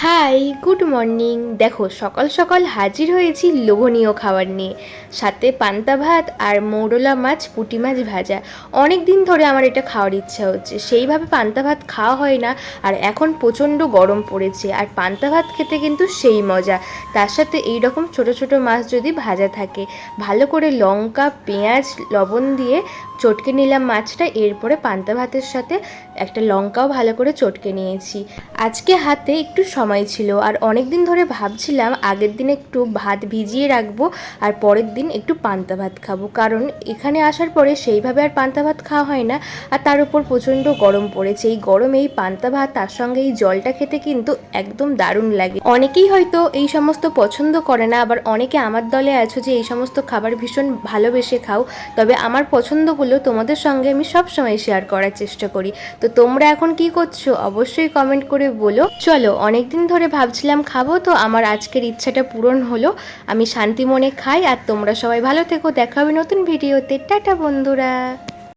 High, good morning. দেখো সকাল সকাল হাজির হয়েছি লোভনীয় খাবার নিয়ে, সাথে পান্তা ভাত আর মৌরলা মাছ, পুঁটি মাছ ভাজা। অনেক দিন ধরে আমার এটা খাওয়ার ইচ্ছা হচ্ছে, সেইভাবে পান্তা ভাত খাওয়া হয় না। আর এখন প্রচণ্ড গরম পড়েছে, আর পান্তা ভাত খেতে কিন্তু সেই মজা। তার সাথে এই রকম ছোট ছোট মাছ যদি ভাজা থাকে, ভালো করে লঙ্কা পেঁয়াজ লবণ দিয়ে চটকে নিলাম মাছটা। এরপরে পান্তা ভাতের সাথে একটা লঙ্কাও ভালো করে চটকে নিয়েছি। আজকে হাতে একটু সময় ছিল, আর অনেক দিন ধরে ভাবছিলাম আগের দিন একটু ভাত ভিজিয়ে রাখবো আর পরের দিন একটু পান্তা ভাত খাবো, কারণ এখানে আসার পরে সেইভাবে আর পান্তা ভাত খাওয়া হয় না। আর তার উপর প্রচণ্ড গরম পড়েছে, এই গরমে এই পান্তা ভাত তার সঙ্গে এই জলটা খেতে কিন্তু একদম দারুণ লাগে। অনেকেই হয়তো এই সমস্ত পছন্দ করে না, আবার অনেকে আমার দলে আছো যে এই সমস্ত খাবার ভীষণ ভালোবেসে খাও। তবে আমার পছন্দগুলো তোমাদের সঙ্গে আমি সবসময় শেয়ার করার চেষ্টা করি। তো তোমরা এখন কি করছো অবশ্যই কমেন্ট করে বলো। চলো, অনেক দিন ধরে ভাবছিলাম খাবো, তো আমার আজকের ইচ্ছাটা পূরণ হলো। আমি শান্তি মনে খাই, আর তোমরা সবাই ভালো থেকো। দেখা হবে নতুন ভিডিওতে। টাটা বন্ধুরা।